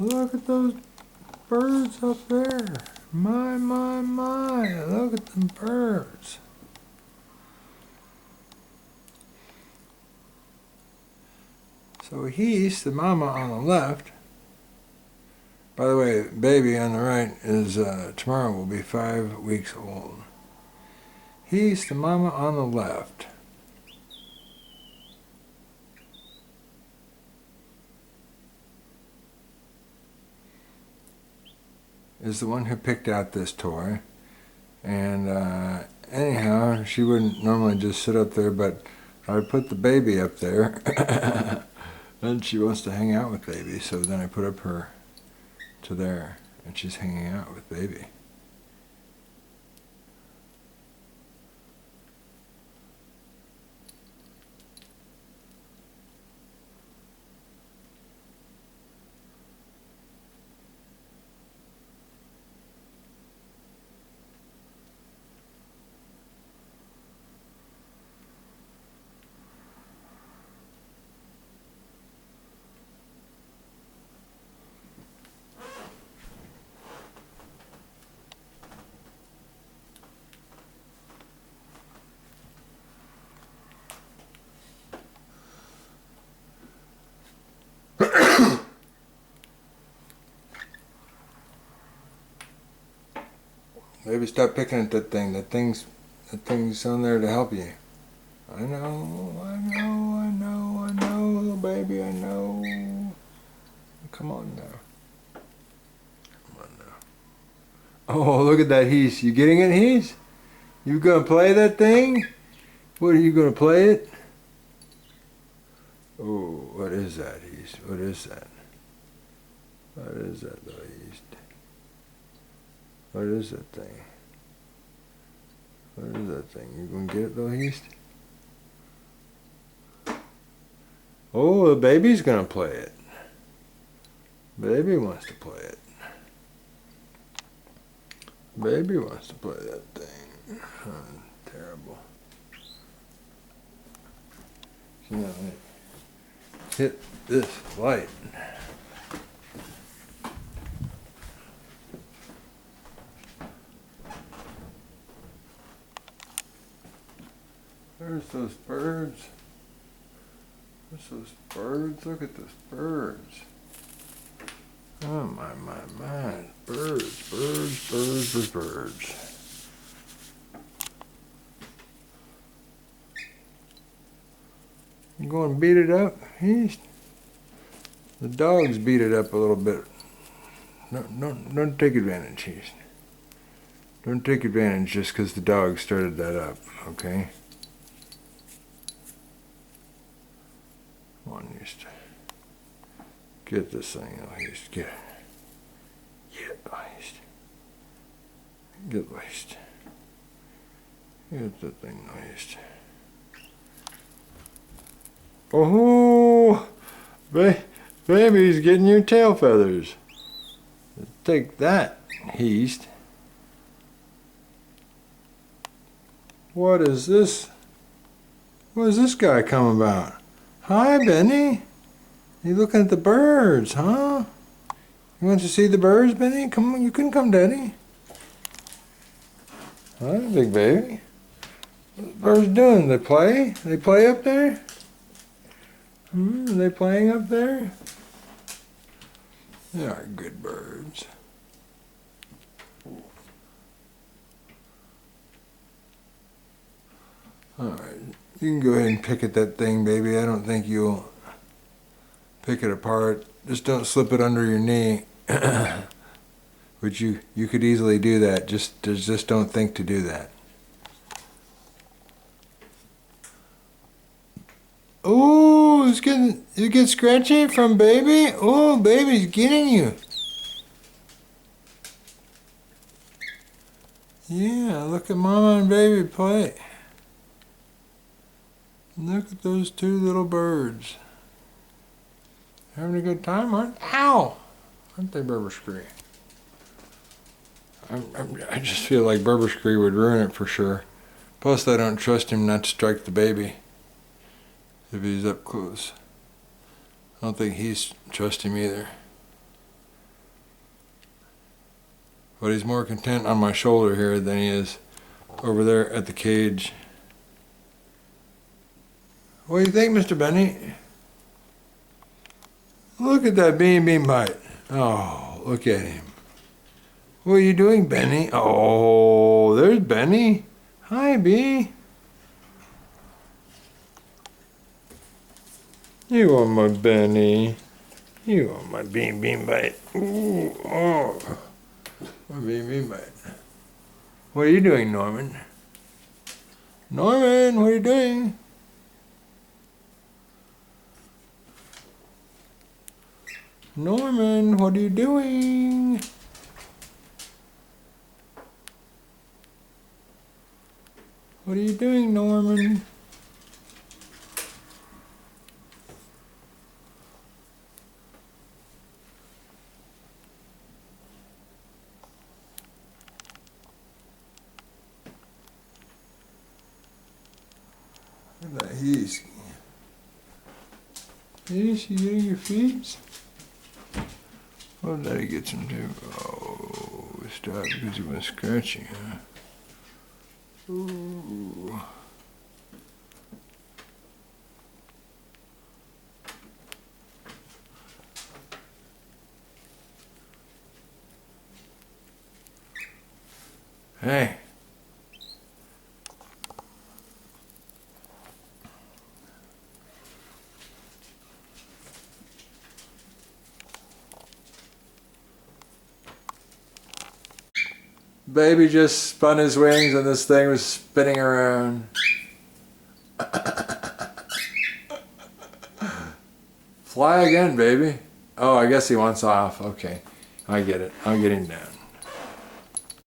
Look at those birds up there. My, look at them birds. So Heis, the mama on the left, by the way, baby on the right is, tomorrow will be 5 weeks old. Heis, the mama on the left. Is the one who picked out this toy. And anyhow, she wouldn't normally just sit up there, but I put the baby up there. And she wants to hang out with baby, so then I put up her to there, and she's hanging out with baby. Maybe stop picking at that thing. That thing's on there to help you. I know, little baby, I know. Come on now. Come on now. Oh, look at that, Heis. You getting it, Heis? You gonna play that thing? What, are you gonna play it? Oh, what is that, Heis? What is that? What is that, little Heis? What is that thing? What is that thing? You gonna get it, little Heis? Oh, the baby's gonna play it. Baby wants to play it. Baby wants to play that thing. Oh, terrible. You know, hit this light. There's those birds. There's those birds. Look at those birds. Oh my. Birds. You going to beat it up? The dogs beat it up a little bit. Don't take advantage, Heis. Don't take advantage just because the dog started that up, okay? Come on, Heis. Get this thing, Heis. Get it. Heis. Get Heis. Get that thing, Heis. Oh, baby's getting your tail feathers. Take that, Heis. What is this? What is this guy come about? Hi, Benny. You looking at the birds, huh? You want to see the birds, Benny? Come on, you can come, Daddy. Hi, big baby. What are the birds doing? They play? They play up there? Are they playing up there? They are good birds. Alright, you can go ahead and pick at that thing, baby. I don't think you'll pick it apart. Just don't slip it under your knee. Which you could easily do that. Just don't think to do that. Oh, you get scratchy from baby? Oh, baby's getting you. Yeah, look at mama and baby play. Look at those two little birds. Having a good time, aren't they? Ow! Aren't they, Berberscree? I just feel like Berberscree would ruin it for sure. Plus, I don't trust him not to strike the baby if he's up close. I don't think he's trust him either. But he's more content on my shoulder here than he is over there at the cage. What do you think, Mr. Benny? Look at that bean bite. Oh, look at him. What are you doing, Benny? Oh, there's Benny. Hi, Bee. You want my Benny. You want my bean bite. Ooh, oh. My bean bite. What are you doing, Norman? Norman, what are you doing? Norman, what are you doing? What are you doing, Norman? Look at that, he's getting your feet? What did that get him to? Oh, stop because he was scratching, huh? Ooh. Hey. Baby just spun his wings and this thing was spinning around. Fly again, baby. Oh, I guess he wants off. Okay, I get it. I'll get him down.